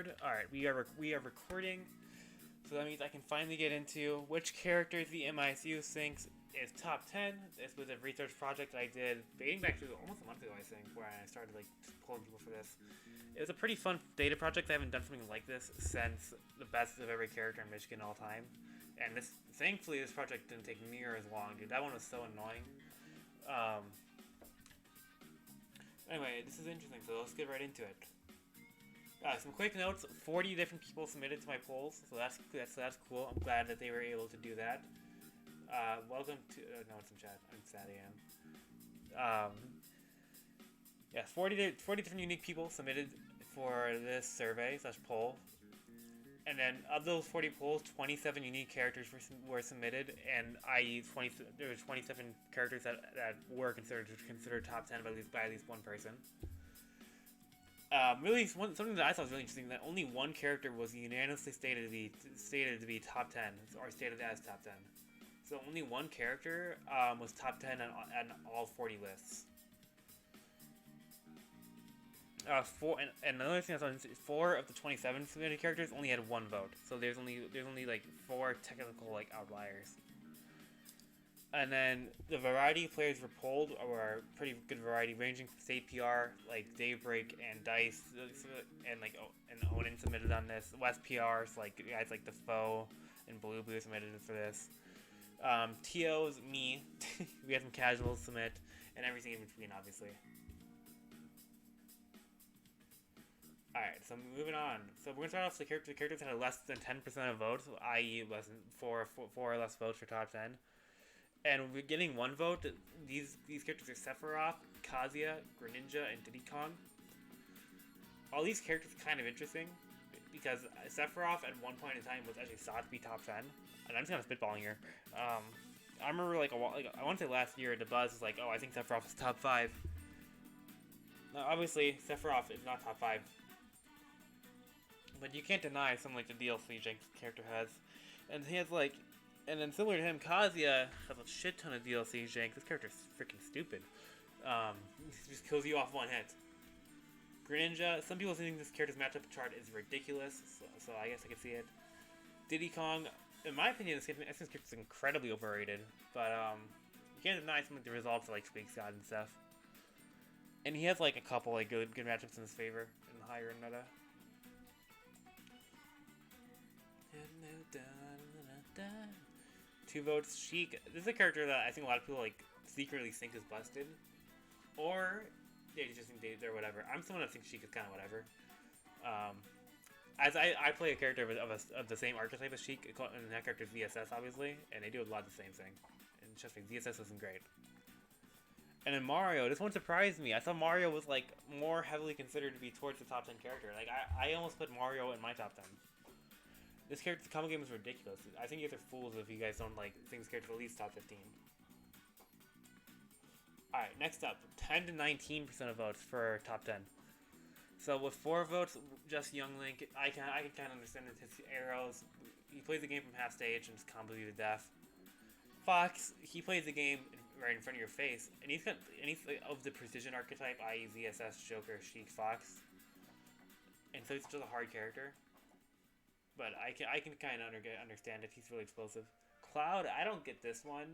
record. Alright, we are recording, so that means I can finally get into which characters the MISU thinks is top 10. This was a research project that I did dating back to almost a month ago, I think, where I started like pulling people for this. It was a pretty fun data project. I haven't done something like this since the best of every character in Michigan all time. And thankfully, this project didn't take near as long, dude. That one was so annoying. Anyway, this is interesting, so let's get right into it. Some quick notes: 40 different people submitted to my polls, so that's cool. I'm glad that they were able to do that. Welcome to no, it's in chat. I'm sad I am. Yeah, 40 different unique people submitted for this survey / poll, and then of those 40 polls, 27 unique characters were submitted, and there were 27 characters that were considered top 10 by at least one person. Something that I thought was really interesting, that only one character was unanimously stated to be top 10, or stated as top 10. So only one character was top 10 on all 40 lists. Another thing I saw is 4 of the 27 submitted characters only had one vote. So there's only like 4 technical like outliers. And then the variety of players were polled were pretty good variety, ranging from state PR like Daybreak and Dice, and Onin submitted on this. West PRs like guys like the Foe and Blue submitted for this. TOs, me, we had some casuals submit, and everything in between, obviously. Alright, so moving on. So we're gonna start off with the characters that had less than 10% of votes, i.e. less than 4 or less votes for top 10. And we're getting one vote. These characters are Sephiroth, Kazuya, Greninja, and Diddy Kong. All these characters are kind of interesting because Sephiroth at one point in time was actually thought to be top 10. And I'm just kind of spitballing here. I remember I want to say last year the buzz was like, oh, I think Sephiroth is top 5. Now, obviously, Sephiroth is not top 5. But you can't deny something like the DLC Jenks character has. And he has and then similar to him, Kazuya has a shit ton of DLC jank. This character's freaking stupid. He just kills you off one hit. Greninja, some people think this character's matchup chart is ridiculous, so I guess I can see it. Diddy Kong, in my opinion, this character's incredibly overrated, but you can't deny some of the results of Squeak God and stuff. And he has a couple good matchups in his favor in the higher meta. 2 votes, Sheik. This is a character that I think a lot of people secretly think is busted, or they just think they're whatever. I'm someone that thinks Sheik is kind of whatever. As I play a character of the same archetype as Sheik, and that character's VSS obviously, and they do a lot of the same thing. And trust me, VSS isn't great. And then Mario, this one surprised me. I thought Mario was more heavily considered to be towards the top 10 character. I almost put Mario in my top 10. This character's combo game is ridiculous. I think you guys are fools if you guys don't think this character's at least top 15. Alright, next up, 10 to 19% of votes for top 10. So with 4 votes, just Young Link, I can kind of understand his arrows. He plays the game from half stage and just combos you to death. Fox, he plays the game right in front of your face, and he's of the precision archetype, i.e. ZSS, Joker, Sheik, Fox. And so he's just a hard character. But I can kind of understand it. He's really explosive. Cloud, I don't get this one.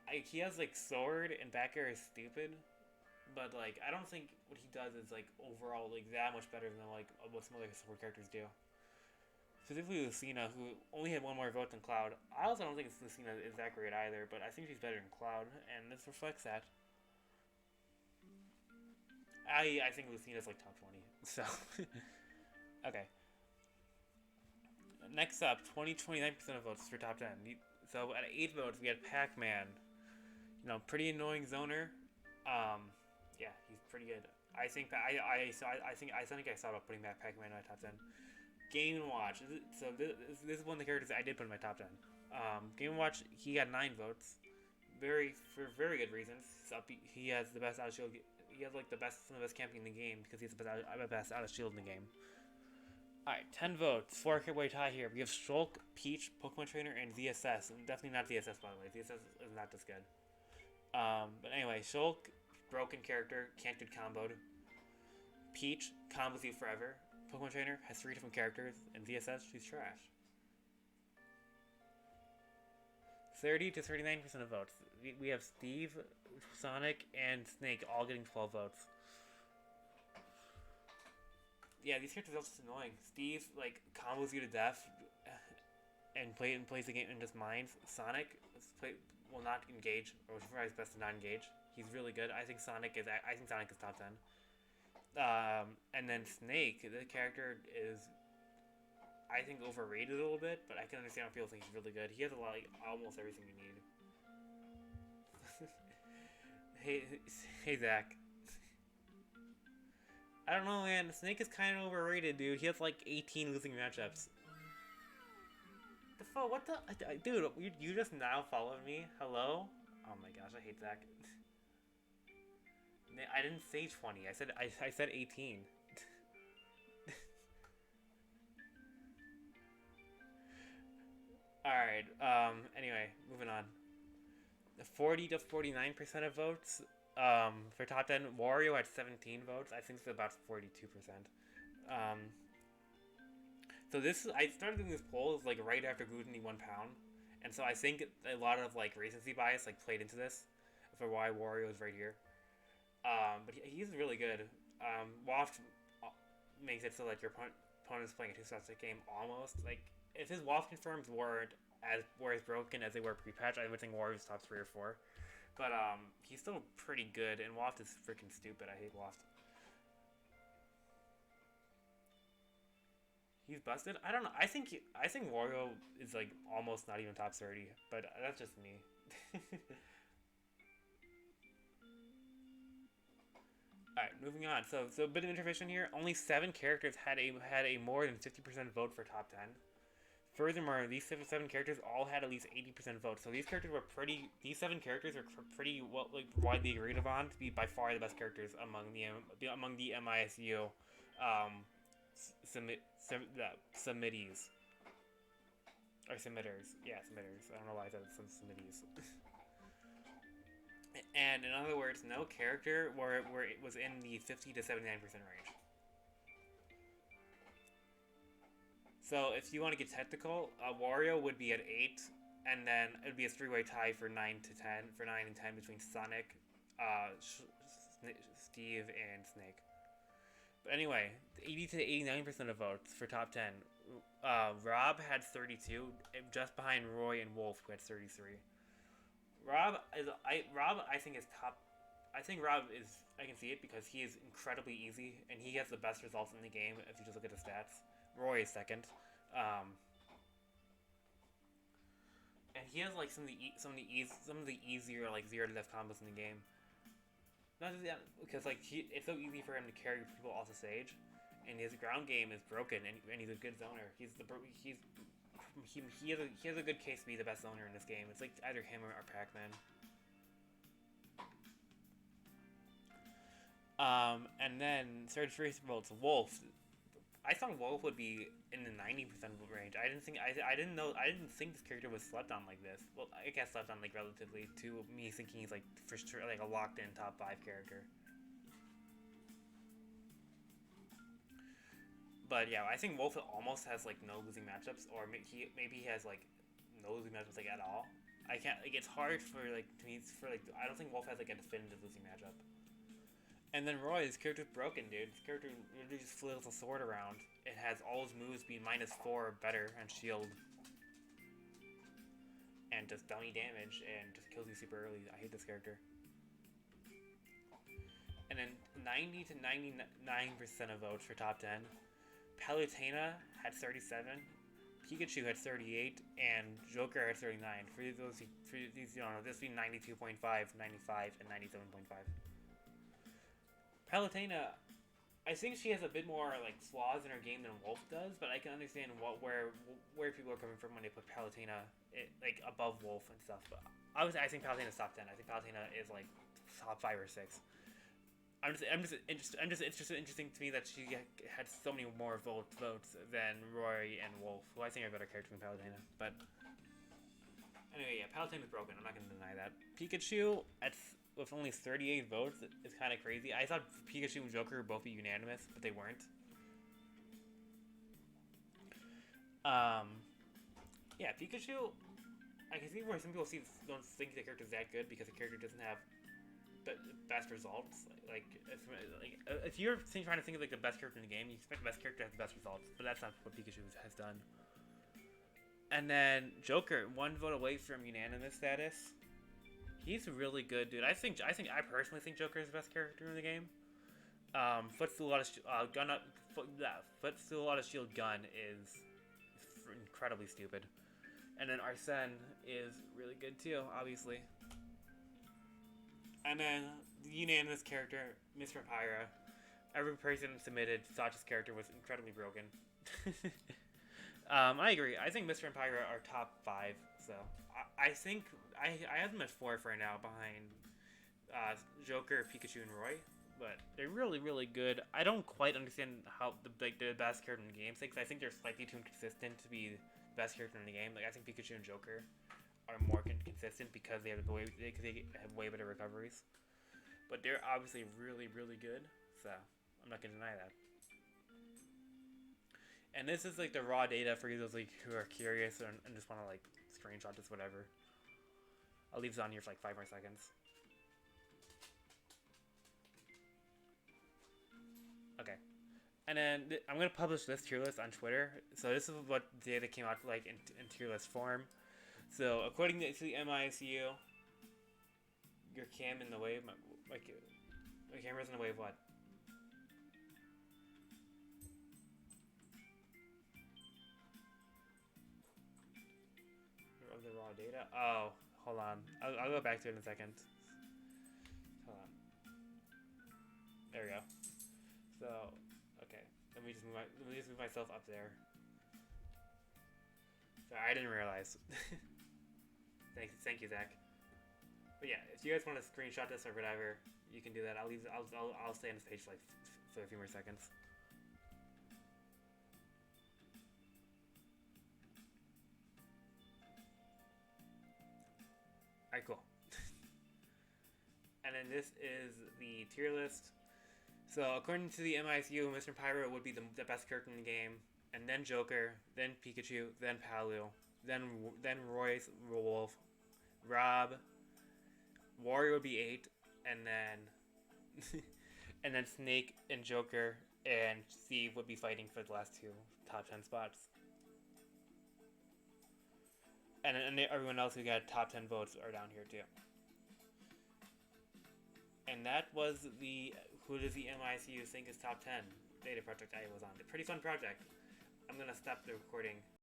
He has sword and back air is stupid, but I don't think what he does is overall that much better than what some other support characters do. Specifically Lucina, who only had 1 more vote than Cloud. I also don't think Lucina is that great either, but I think she's better than Cloud, and this reflects that. I think Lucina's top 20. So okay. Next up, 29% of votes for top 10. So at 8 votes, we had Pacman. Pretty annoying zoner. Yeah, he's pretty good. I think I think I thought about putting that Pacman in my top 10. Game & Watch. So this is one of the characters I did put in my top 10. Game & Watch, he got 9 votes. For very good reasons. He has the best out of shield. He has some of the best camping in the game because he has the best out of shield in the game. Alright, 10 votes. 4-way tie here. We have Shulk, Peach, Pokemon Trainer, and ZSS. And definitely not ZSS, by the way. ZSS is not this good. But anyway, Shulk, broken character, can't get comboed. Peach, combos you forever. Pokemon Trainer has 3 different characters, and VSS, she's trash. 30 to 39% of votes. We have Steve, Sonic, and Snake all getting 12 votes. Yeah, these characters are just annoying. Steve, like, combos you to death and plays the game in just minds. Sonic will not engage, or tries best to not engage. He's really good. I think Sonic is top 10. And then Snake, the character is, I think, overrated a little bit, but I can understand why people think he's really good. He has a lot, like, almost everything you need. Hey Zach. I don't know, man. Snake is kind of overrated, dude. He has like 18 losing matchups. The fuck? What the? Dude, you just now followed me? Hello? Oh my gosh, I hate Zach. I didn't say 20. I said 18. Alright, anyway, moving on. 40 to 49% of votes. For top 10, Wario had 17 votes. I think it's about 42%. So I started doing this poll like right after Gluten 1 pound, and so I think a lot of like recency bias like played into this for why Wario is right here. But he's really good. Waft makes it so that your opponent is playing a 2-star game almost. Like if his Waft confirms weren't as broken as they were pre-patch, I would think Wario's top 3 or 4. But he's still pretty good, and Waft is freaking stupid. I hate Waft. He's busted? I don't know. I think Wario is like almost not even top 30, but that's just me. Alright, moving on. So a bit of information here. Only 7 characters had a more than 50% vote for top 10. Furthermore, these 7 characters all had at least 80% votes. So these 7 characters are pretty well, like, widely agreed upon to be by far the best characters among the MISU submittees. Or submitters. Yeah, submitters. I don't know why I said some submittees. And in other words, no character where it was in the 50 to 79% range. So if you want to get technical, Wario would be at 8, and then it would be a 3-way tie for 9 and 10 between Sonic, Steve, and Snake. But anyway, 80 to 89% of votes for top 10. Rob had 32, just behind Roy and Wolf, who had 33. Rob, I think is top. I think Rob is. I can see it because he is incredibly easy, and he has the best results in the game if you just look at the stats. Roy is second, and he has like some of the easier like 0 to death combos in the game. Not just that, because like it's so easy for him to carry people off the stage, and his ground game is broken, and he's a good zoner. He has a good case to be the best zoner in this game. It's like either him or Pacman. And then third first votes, Wolf. I thought Wolf would be in the 90% range. I didn't think this character was slept on like this. Well, I guess slept on like relatively to me thinking he's like for sure like a locked in top 5 character. But yeah, I think Wolf almost has like no losing matchups, or maybe he has like no losing matchups like at all. I can't like it's hard for like to me for like I don't think Wolf has like a definitive losing matchup. And then Roy, his character's broken, dude. His character literally just flails a sword around. It has all his moves be -4 or better on shield. And does dummy damage and just kills you super early. I hate this character. And then 90 to 99% of votes for top 10. Palutena had 37. Pikachu had 38. And Joker had 39. For these, you don't know, this would be 92.5, 95, and 97.5. Palutena, I think she has a bit more like flaws in her game than Wolf does, but I can understand where people are coming from when they put Palutena like above Wolf and stuff. But obviously, I think Palutena's top 10. I think Palutena is like top 5 or 6. I'm just interesting to me that she had so many more votes than Roy and Wolf, who I think are better characters than Palutena. But anyway, yeah, Palutena's broken. I'm not gonna deny that. Pikachu, with only 38 votes is kind of crazy. I thought Pikachu and Joker would both be unanimous, but they weren't. Yeah, Pikachu. I can see where some people don't think the character's that good because the character doesn't have the best results. If you're trying to think of like the best character in the game, you expect the best character to have the best results, but that's not what Pikachu has done. And then Joker, 1 vote away from unanimous status. He's really good, dude. I personally think Joker is the best character in the game. Footstool out of shield gun is incredibly stupid. And then Arsene is really good too, obviously. And then the unanimous character, Mr. Pyra. Every person submitted thought his character was incredibly broken. I agree. I think Mr. and Pyra are top 5. So I think I have them at 4 right now, behind Joker, Pikachu, and Roy. But they're really, really good. I don't quite understand how the best character in the game. Because I think they're slightly too inconsistent to be the best character in the game. Like I think Pikachu and Joker are more consistent because they have way better recoveries. But they're obviously really, really good. So I'm not gonna deny that. And this is like the raw data for those like who are curious and just want to like screenshot this, whatever. I'll leave this on here for like 5 more seconds. Okay. And then I'm going to publish this tier list on Twitter. So this is what data came out like in tier list form. So according to the MISU, your cam in the wave, like my camera's in the wave what? Of the raw data? Oh, hold on. I'll go back to it in a second. Hold on. There we go. So, okay. Let me just move myself up there. Sorry, I didn't realize. Thank you, Zach. But yeah, if you guys want to screenshot this or whatever, you can do that. I'll stay on this page for a few more seconds. Alright, cool. And then this is the tier list. So according to the MISU, Mr. Pyro would be the best character in the game, and then Joker, then Pikachu, then Palu, then Royce, Wolf, Rob, Wario would be 8, and then and then Snake and Joker and Steve would be fighting for the last 2 top 10 spots. And everyone else who got top 10 votes are down here too. And that was the who does the MISU think is top 10 data project I was on. A pretty fun project. I'm gonna stop the recording